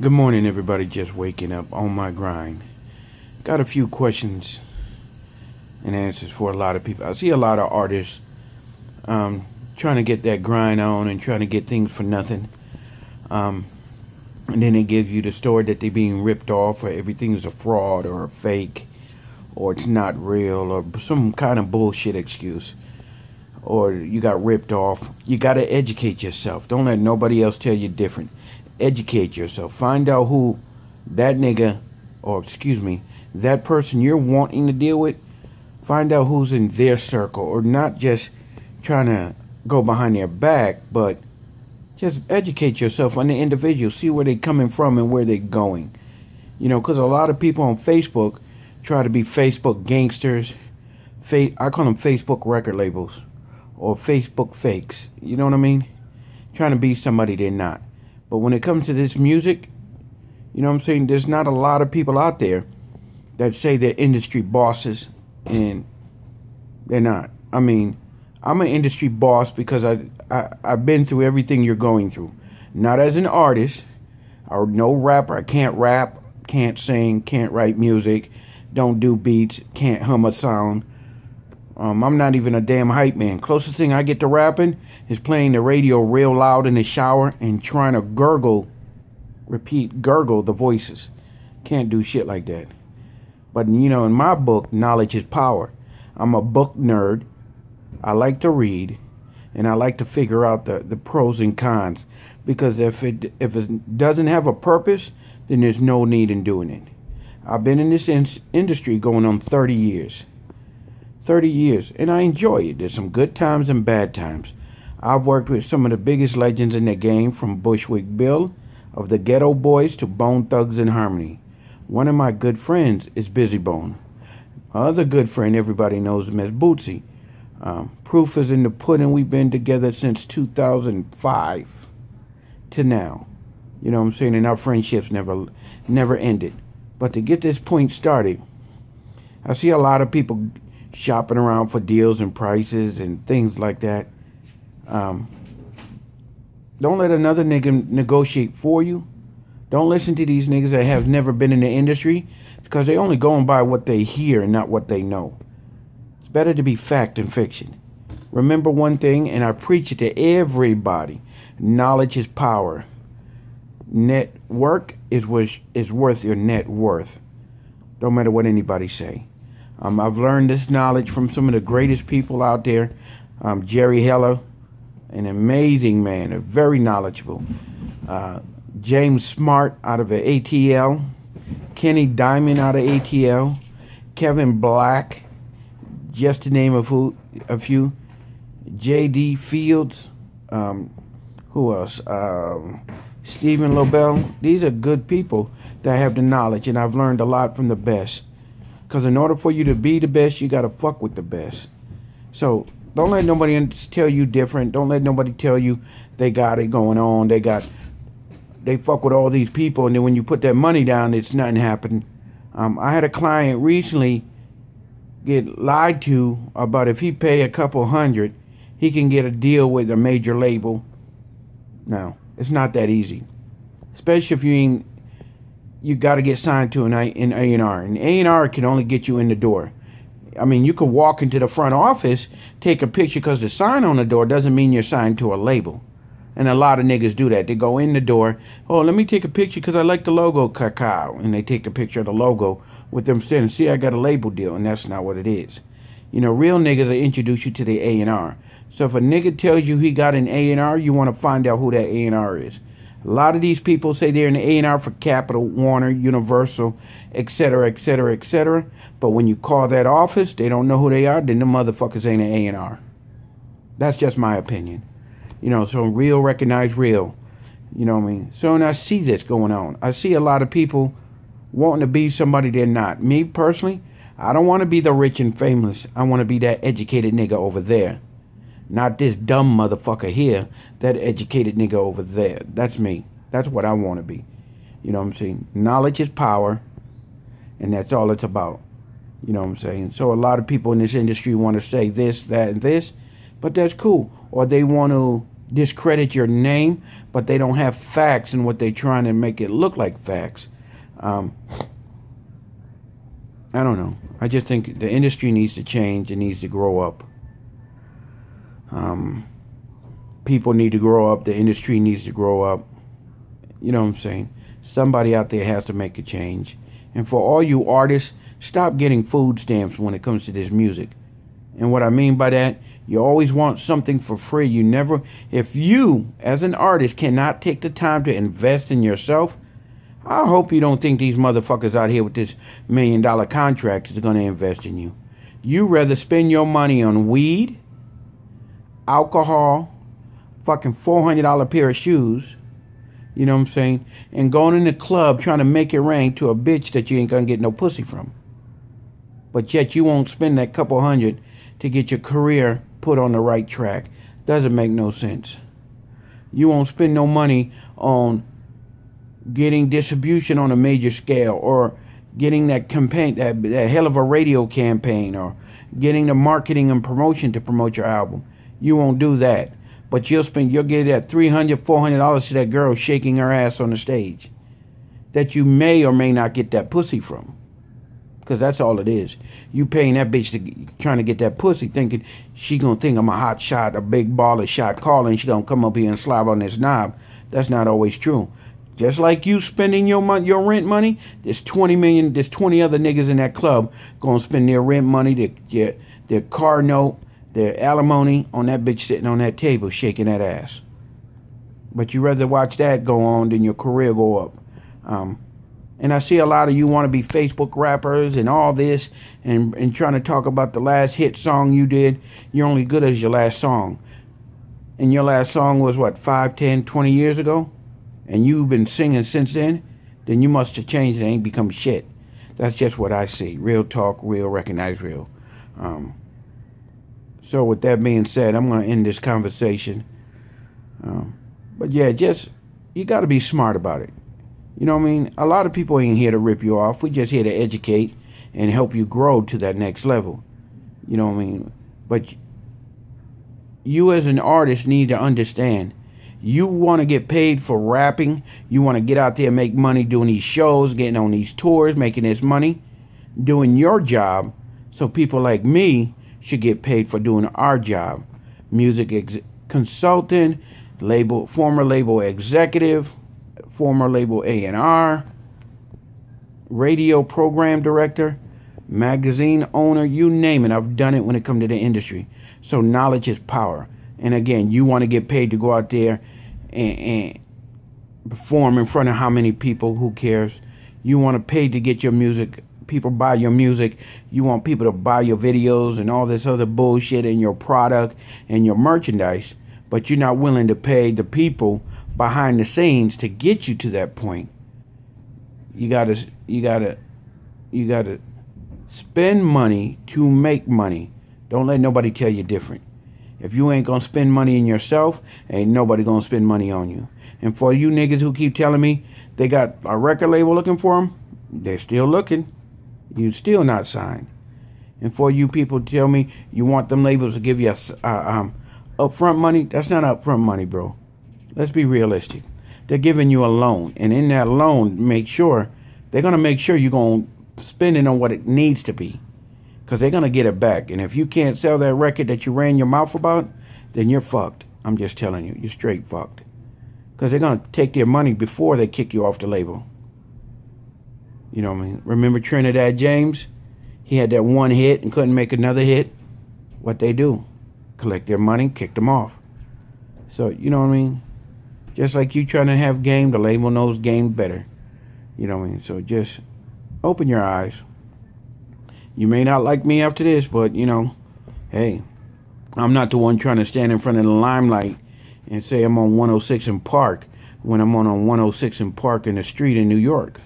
Good morning, everybody. Just waking up on my grind. Got a few questions and answers for a lot of people. I see a lot of artists trying to get that grind on and trying to get things for nothing. And then they give you the story that they're being ripped off, or everything is a fraud or a fake, or it's not real, or some kind of bullshit excuse, or you got ripped off. You got to educate yourself. Don't let nobody else tell you different. Educate yourself. Find out who that nigga, or excuse me, that person you're wanting to deal with. Find out who's in their circle, or not just trying to go behind their back, but just educate yourself on the individual. See where they're coming from and where they're going. You know, because a lot of people on Facebook try to be Facebook gangsters. I call them Facebook record labels, or Facebook fakes. You know what I mean? Trying to be somebody they're not. But when it comes to this music, you know what I'm saying, there's not a lot of people out there that say they're industry bosses, and they're not. I mean, I'm an industry boss because I've been through everything you're going through. Not as an artist, or no rapper. I can't rap, can't sing, can't write music, don't do beats, can't hum a song. I'm not even a damn hype man. Closest thing I get to rapping is playing the radio real loud in the shower and trying to gurgle the voices. Can't do shit like that. But, you know, in my book, knowledge is power. I'm a book nerd. I like to read, and I like to figure out the pros and cons. Because if it doesn't have a purpose, then there's no need in doing it. I've been in this industry going on 30 years. 30 years, and I enjoy it. There's some good times and bad times. I've worked with some of the biggest legends in the game, from Bushwick Bill of the Ghetto Boys to Bone Thugs-n-Harmony. One of my good friends is Bizzy Bone. My other good friend, everybody knows him as Bootsy. Proof is in the pudding. We've been together since 2005 to now. You know what I'm saying? And our friendships never ended. But to get this point started, I see a lot of people shopping around for deals and prices and things like that. Don't let another nigga negotiate for you. Don't listen to these niggas that have never been in the industry, because they only going by what they hear and not what they know. It's better to be fact than fiction. Remember one thing, and I preach it to everybody: knowledge is power. Network is worth your net worth. Don't matter what anybody say. I've learned this knowledge from some of the greatest people out there. Jerry Heller, an amazing man, very knowledgeable. James Smart out of the ATL. Kenny Diamond out of ATL. Kevin Black, just to name a few. J.D. Fields. Who else? Stephen Lobel. These are good people that have the knowledge, and I've learned a lot from the best. Because in order for you to be the best, you got to fuck with the best. So don't let nobody tell you different. Don't let nobody tell you they got it going on. They fuck with all these people, and then when you put that money down, it's nothing happened. I had a client recently get lied to about if he pay a couple hundred, he can get a deal with a major label. No, it's not that easy. Especially if you got to get signed to an A&R. And A&R can only get you in the door. I mean, you could walk into the front office, take a picture, because the sign on the door doesn't mean you're signed to a label. And a lot of niggas do that. They go in the door, oh, let me take a picture because I like the logo, cacao. And they take the picture of the logo with them saying, see, I got a label deal. And that's not what it is. You know, real niggas will introduce you to the A&R. So if a nigga tells you he got an A&R, you want to find out who that A&R is. A lot of these people say they're in the A&R for Capitol, Warner, Universal, etc., etc., etc. But when you call that office, they don't know who they are, then the motherfuckers ain't an A&R. That's just my opinion. You know, so real recognize real. You know what I mean? So, and I see this going on. I see a lot of people wanting to be somebody they're not. Me, personally, I don't want to be the rich and famous. I want to be that educated nigga over there. Not this dumb motherfucker here, that educated nigga over there. That's me. That's what I want to be. You know what I'm saying? Knowledge is power, and that's all it's about. You know what I'm saying? So a lot of people in this industry want to say this, that, and this, but that's cool. Or they want to discredit your name, but they don't have facts in what they're trying to make it look like facts. I don't know. I just think the industry needs to change. It needs to grow up. People need to grow up. The industry needs to grow up. You know what I'm saying? Somebody out there has to make a change. And for all you artists, stop getting food stamps when it comes to this music. And what I mean by that, you always want something for free. You never, if you as an artist cannot take the time to invest in yourself, I hope you don't think these motherfuckers out here with this $1 million contract is going to invest in you. You rather spend your money on weed, alcohol, fucking $400 pair of shoes, you know what I'm saying, and going in the club trying to make it rain to a bitch that you ain't going to get no pussy from. But yet you won't spend that couple hundred to get your career put on the right track. Doesn't make no sense. You won't spend no money on getting distribution on a major scale, or getting that campaign, that hell of a radio campaign, or getting the marketing and promotion to promote your album. You won't do that. But you'll get that $300, $400 to that girl shaking her ass on the stage that you may or may not get that pussy from. Because that's all it is. You paying that bitch trying to get that pussy, thinking she gonna think I'm a hot shot, a big baller shot caller, and she gonna come up here and slob on this knob. That's not always true. Just like you spending your rent money, there's 20 other niggas in that club gonna spend their rent money, their car note, their alimony on that bitch sitting on that table shaking that ass. But you rather watch that go on than your career go up. And I see a lot of you want to be Facebook rappers and all this, and trying to talk about the last hit song you did. You're only good as your last song. And your last song was what, 5, 10, 20 years ago? And you've been singing since then? Then you must have changed and ain't become shit. That's just what I see. Real talk, real, recognize real. So with that being said, I'm going to end this conversation. But yeah, you got to be smart about it. You know what I mean? A lot of people ain't here to rip you off. We just here to educate and help you grow to that next level. You know what I mean? But you as an artist need to understand, you want to get paid for rapping. You want to get out there and make money doing these shows, getting on these tours, making this money, doing your job. So people like me should get paid for doing our job. Music consultant, former label executive, former label A&R, radio program director, magazine owner, you name it. I've done it when it comes to the industry. So knowledge is power. And again, you want to get paid to go out there and perform in front of how many people? Who cares? You want to pay to get your music. People buy your music. You want people to buy your videos and all this other bullshit and your product and your merchandise. But you're not willing to pay the people behind the scenes to get you to that point. You gotta spend money to make money. Don't let nobody tell you different. If you ain't gonna spend money in yourself, ain't nobody gonna spend money on you. And for you niggas who keep telling me they got a record label looking for them, they're still looking. You still not signed. And for you people tell me you want them labels to give you upfront money, that's not upfront money, bro. Let's be realistic. They're giving you a loan, and in that loan, they're gonna make sure you're gonna spend it on what it needs to be, because they're gonna get it back. And if you can't sell that record that you ran your mouth about, then you're fucked. I'm just telling you, you're straight fucked, because they're gonna take their money before they kick you off the label. You know what I mean? Remember Trinidad James? He had that one hit and couldn't make another hit. What they do? Collect their money, kick them off. So you know what I mean? Just like you trying to have game, the label knows game better. You know what I mean? So just open your eyes. You may not like me after this, but, you know, hey, I'm not the one trying to stand in front of the limelight and say I'm on 106 and Park when I'm on 106 and Park in the street in New York.